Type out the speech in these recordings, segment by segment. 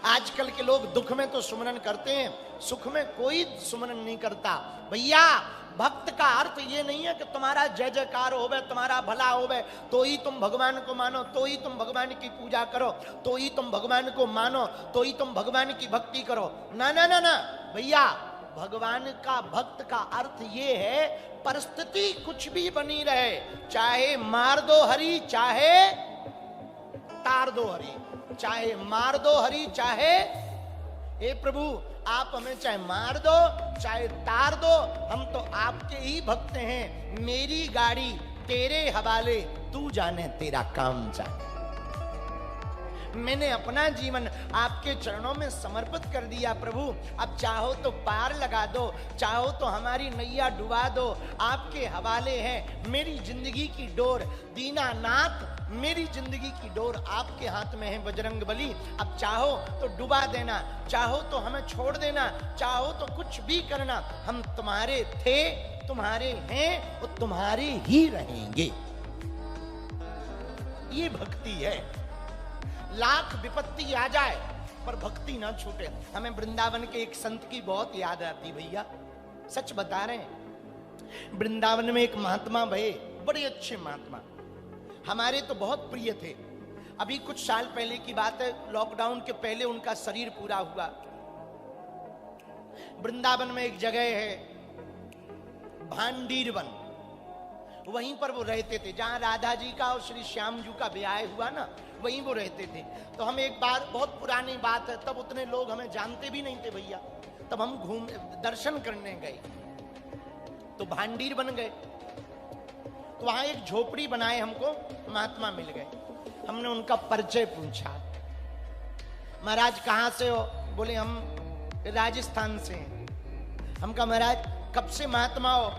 आजकल के लोग दुख में तो सुमरन करते हैं, सुख में कोई सुमरन नहीं करता। भैया भक्त का अर्थ ये नहीं है कि तुम्हारा जय जयकार होवे, तुम्हारा भला होवे तो ही तुम भगवान को मानो, तो ही तुम भगवान की पूजा करो, तो ही तुम भगवान को मानो, तो ही तुम भगवान की भक्ति करो। ना ना ना ना भैया, भगवान का भक्त का अर्थ ये है परिस्थिति कुछ भी बनी रहे, चाहे मार दो हरि चाहे तार दो हरि, चाहे मार दो हरि चाहे, हे प्रभु आप हमें चाहे मार दो चाहे तार दो, हम तो आपके ही भक्त हैं। मेरी गाड़ी तेरे हवाले, तू जाने तेरा काम जाने। मैंने अपना जीवन आपके चरणों में समर्पित कर दिया प्रभु, अब चाहो तो पार लगा दो, चाहो तो हमारी नैया डुबा दो, आपके हवाले है मेरी जिंदगी की डोर। दीनानाथ मेरी जिंदगी की डोर आपके हाथ में है बजरंग बली, अब चाहो तो डुबा देना, चाहो तो हमें छोड़ देना, चाहो तो कुछ भी करना, हम तुम्हारे थे, तुम्हारे हैं और तुम्हारे ही रहेंगे। ये भक्ति है। लाख विपत्ति आ जाए पर भक्ति ना छूटे। हमें वृंदावन के एक संत की बहुत याद आती भैया, सच बता रहे हैं। वृंदावन में एक महात्मा भये, बड़े अच्छे महात्मा, हमारे तो बहुत प्रिय थे। अभी कुछ साल पहले की बात है, लॉकडाउन के पहले उनका शरीर पूरा हुआ। वृंदावन में एक जगह है भांडीर वन, वहीं पर वो रहते थे, जहां राधा जी का और श्री श्याम जी का ब्याह हुआ ना, वहीं वो रहते थे। तो हम एक बार, बहुत पुरानी बात है, तब उतने लोग हमें जानते भी नहीं थे भैया, तब हम घूम दर्शन करने गए तो भांडीर बन गए। तो वहां एक झोपड़ी बनाए, हमको महात्मा मिल गए। हमने उनका परिचय पूछा, महाराज कहां से हो? बोले हम राजस्थान से हैं। हम कहा महाराज कब से महात्मा हो?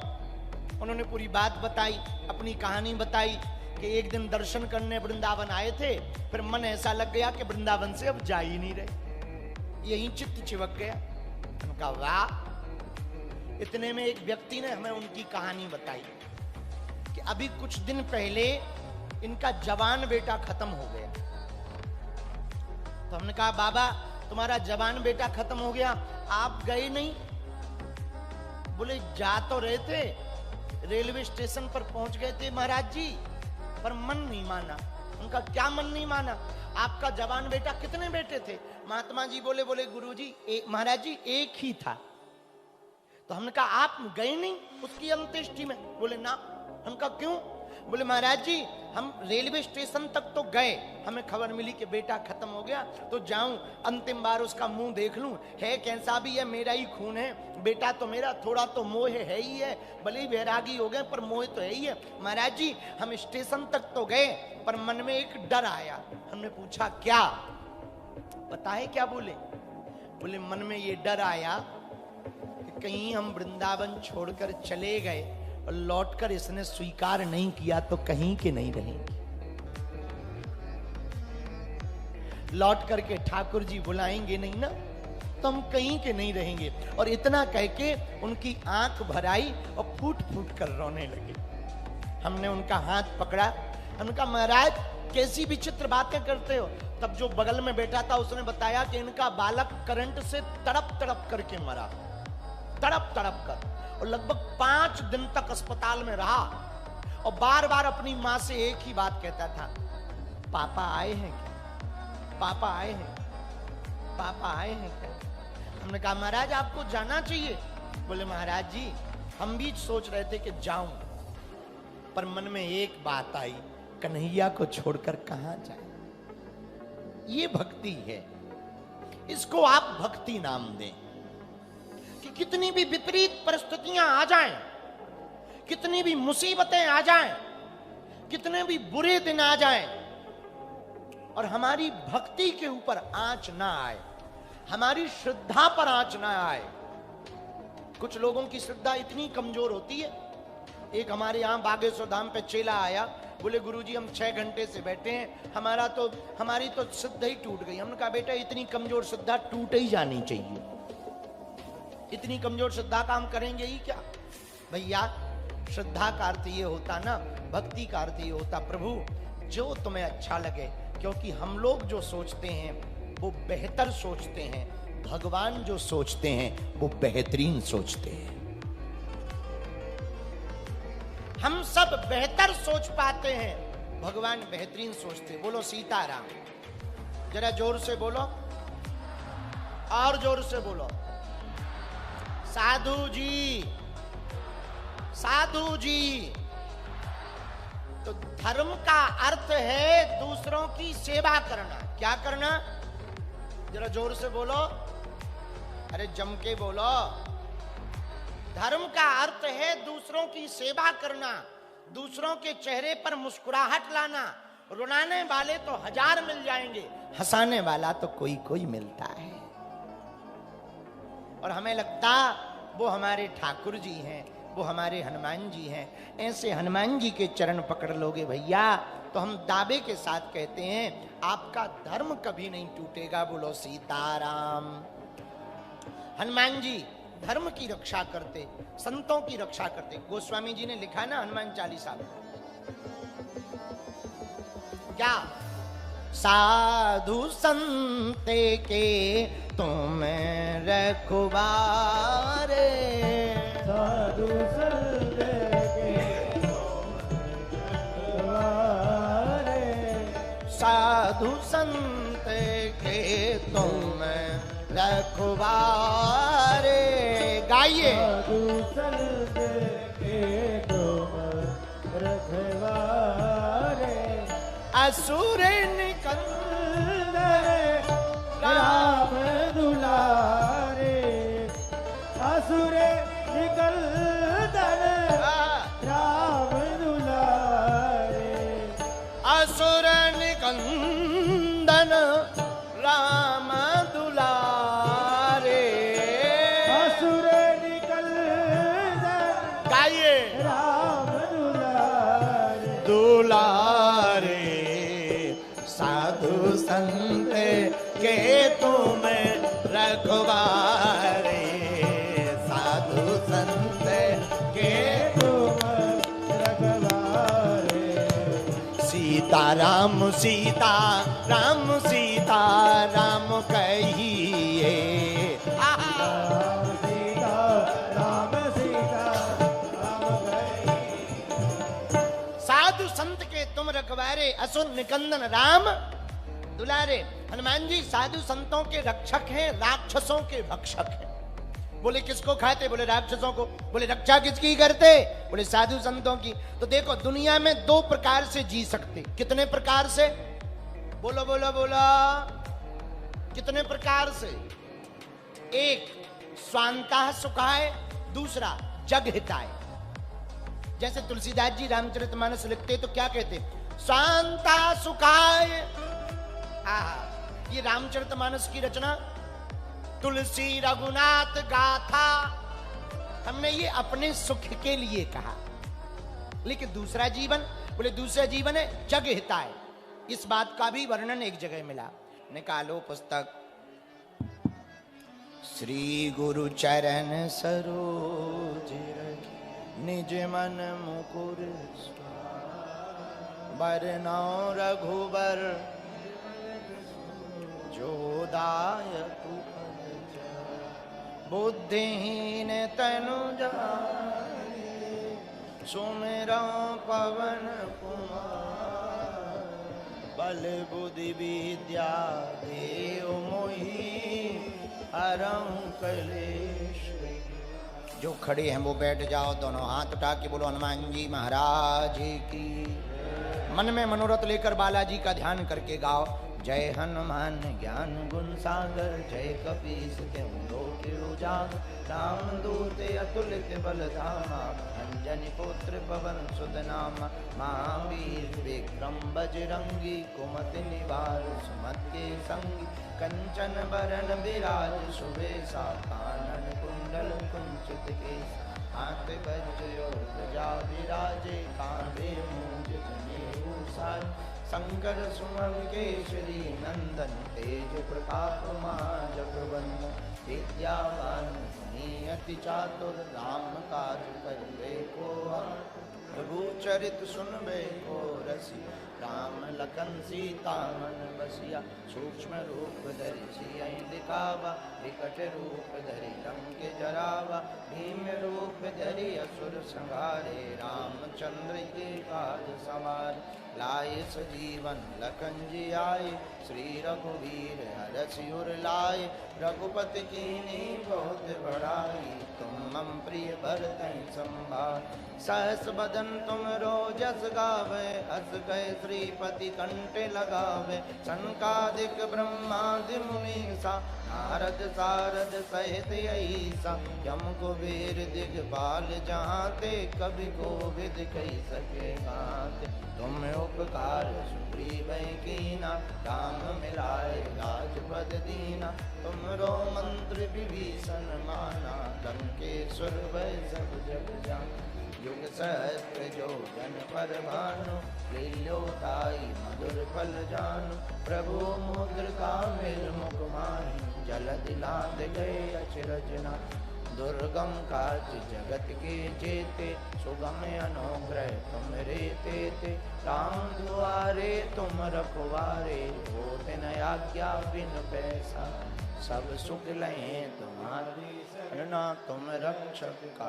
उन्होंने पूरी बात बताई, अपनी कहानी बताई कि एक दिन दर्शन करने वृंदावन आए थे, फिर मन ऐसा लग गया कि वृंदावन से अब जा ही नहीं रहे, यहीं चित्त चिपक गया। उनका वाह। इतने में एक व्यक्ति ने हमें उनकी कहानी बताई कि अभी कुछ दिन पहले इनका जवान बेटा खत्म हो गया। तो हमने कहा बाबा तुम्हारा जवान बेटा खत्म हो गया, आप गए नहीं? बोले जा तो रहे थे, रेलवे स्टेशन पर पहुंच गए थे महाराज जी, पर मन नहीं माना। उनका क्या मन नहीं माना? आपका जवान बेटा, कितने बेटे थे? महात्मा जी बोले गुरुजी महाराज जी एक ही था। तो हमने कहा आप गए नहीं उसकी अंत्येष्टि में? बोले ना। हम कहा क्यों? बोले महाराज जी हम रेलवे स्टेशन तक तो गए, हमें खबर मिली कि बेटा खत्म हो गया, तो जाऊं अंतिम बार उसका मुंह देख लूं, है कैसा भी है मेरा ही खून है, बेटा तो मेरा, थोड़ा तो मोह है ही है, भले ही वैरागी हो गए पर मोह तो है ही है। महाराज जी हम स्टेशन तक तो गए पर मन में एक डर आया। हमने पूछा क्या? पता है क्या बोले? बोले मन में ये डर आया कि कहीं हम वृंदावन छोड़कर चले गए और लौटकर इसने स्वीकार नहीं किया तो कहीं के नहीं रहेंगे, लौट करके ठाकुर जी बुलाएंगे नहीं ना तो हम कहीं के नहीं रहेंगे। और इतना कह के उनकी आंख भर आई और फूट फूट कर रोने लगे। हमने उनका हाथ पकड़ा, हमने कहा महाराज कैसी विचित्र बातें करते हो? तब जो बगल में बैठा था उसने बताया कि इनका बालक करंट से तड़प तड़प करके मरा, तड़प तड़प कर, और लगभग 5 दिन तक अस्पताल में रहा और बार बार अपनी मां से एक ही बात कहता था, पापा आए हैं क्या? पापा आए हैं, पापा आए हैं क्या? हमने कहा महाराज आपको जाना चाहिए। बोले महाराज जी हम भी सोच रहे थे कि जाऊं, पर मन में एक बात आई, कन्हैया को छोड़कर कहां जाए। ये भक्ति है, इसको आप भक्ति नाम दें। कि कितनी भी विपरीत परिस्थितियां आ जाएं, कितनी भी मुसीबतें आ जाएं, कितने भी बुरे दिन आ जाएं, और हमारी भक्ति के ऊपर आंच ना आए, हमारी श्रद्धा पर आंच ना आए। कुछ लोगों की श्रद्धा इतनी कमजोर होती है। एक हमारे यहां बागेश्वर धाम पे चेला आया, बोले गुरुजी हम 6 घंटे से बैठे हैं, हमारी तो श्रद्धा ही टूट गई। हमने कहा बेटा इतनी कमजोर श्रद्धा टूट ही जानी चाहिए, इतनी कमजोर श्रद्धा का हम करेंगे ही क्या? भैया श्रद्धा का अर्थ ये होता ना, भक्ति का अर्थ ये होता प्रभु जो तुम्हें अच्छा लगे, क्योंकि हम लोग जो सोचते हैं वो बेहतर सोचते हैं, भगवान जो सोचते हैं वो बेहतरीन सोचते हैं। हम सब बेहतर सोच पाते हैं, भगवान बेहतरीन सोचते। बोलो सीताराम। जरा जोर से बोलो, और जोर से बोलो। साधु जी, साधु जी। तो धर्म का अर्थ है दूसरों की सेवा करना। क्या करना? जरा जोर से बोलो, अरे जम के बोलो। धर्म का अर्थ है दूसरों की सेवा करना, दूसरों के चेहरे पर मुस्कुराहट लाना। रुलाने वाले तो हजार मिल जाएंगे, हंसाने वाला तो कोई कोई मिलता है। और हमें लगता वो हमारे ठाकुर जी हैं, वो हमारे हनुमान जी हैं। ऐसे हनुमान जी के चरण पकड़ लोगे भैया तो हम दावे के साथ कहते हैं आपका धर्म कभी नहीं टूटेगा। बोलो सीताराम। हनुमान जी धर्म की रक्षा करते, संतों की रक्षा करते। गोस्वामी जी ने लिखा ना हनुमान चालीसा में, क्या? साधु संते के तुम रखवारे, साधु संते के तुम रखवारे, साधु संत के तुम रखवारे। गाइए। साधु संत के तुम रखवारे, असुर निकंदन राम दुलारे, असुर निकंदन राम दुलारे, असुर निकंदन राम दुलारे, असुर निकंदन गाइए। राम दुलारे, दुलारे साधु संत के तुम रखवारे, साधु संत के तुम रखवारे, सीता राम सीता राम सीता राम कहिए। राम सीता राम सीता राम कहिए। साधु संत के तुम रखवारे, असुर निकंदन राम दुलारे। हनुमान जी साधु संतों के रक्षक हैं, राक्षसों के भक्षक हैं। बोले किसको खाते? बोले राक्षसों को। बोले रक्षा किसकी करते? बोले साधु संतों की। तो देखो दुनिया में दो प्रकार से जी सकते। कितने प्रकार से? बोलो बोलो बोलो, कितने प्रकार से? एक स्वांतः सुखाय, दूसरा जग हिताय। जैसे तुलसीदास जी रामचरितमानस लिखते तो क्या कहते? स्वांतः सुखाय। ये रामचरितमानस की रचना तुलसी रघुनाथ गाथा, हमने ये अपने सुख के लिए कहा। लेकिन दूसरा जीवन, बोले दूसरा जीवन है जग हिताय। इस बात का भी वर्णन एक जगह मिला। निकालो पुस्तक। श्री गुरु चरण सरोज रज निज मन मुकुर, बरनौ रघुबर जो दायक, बुद्धिहीन तनु जाने, सुमिरौ पवन कुमार, बल बुद्धि विद्या देव मोहि, हरहु कलेश। जो खड़े हैं वो बैठ जाओ, दोनों हाथ उठा के बोलो हनुमान जी महाराज की। मन में मनोरथ लेकर बालाजी का ध्यान करके गाओ। जय हनुमान ज्ञान गुण सागर, जय कपीस तिहुँ लोक उजागर, राम दूत अतुलित बल धामा, अंजनी पुत्र पवन सुत नामा, महावीर विक्रम बजरंगी, कुमति निवार सुमति के संगी, कंचन बरन विराज सुबेसा, कानन कुंडल कुंचित केसा, हाथ वज्र और ध्वजा विराजे, कांधे मूंज जनेऊ साज, शंकर सुमन केसरी नंदन, तेज प्रताप महाजगवंदन, विद्यावान गुणी अति चातुर, राम काज करिबे को आतुर, प्रभु चरित सुनबे को रसिया, राम लखन सीता मन बसिया सूक्ष्म रूप धरि सियहि दिखावा विकट रूप धरि लंक जरावा भीम रूप धरि असुर संहारे रामचंद्र के काज सवार लाए सजीवन लखन जी आए श्री रघुवीर हरषि उर लाए रघुपति कीन्ही बहुत बड़ाई तुम मम प्रिय भरतहि संभाल सहस बदन तुम रोजस गावे हस गए श्रीपति कंठ लगावे सनकादिक ब्रह्मादि मुनीसा नारद सारद सहित ऐसा यम कुबेर दिगपाल जहाँते कवि कोविद कही सके गाते तुम उपकार सुग्रीव कीना राम मिलाए राजपद दीना तुमरो मंत्र विभीषण माना लंकेश्वर भय सब जग जाना युग सहस्त्र जो जन पर भानु लील्योताई मधुर फल जानु प्रभु मुद्रिका मेल मुख माहि जल दिलांद गए अचरजना दुर्गम काज जगत के जेते सुगम अनुग्रह तुम रे तेते राम दुआरे तुम रखवारे हो दिन आज्ञा बिन पैसा सब सुख लहे तुम्हारी शरणा तुम रक्षक का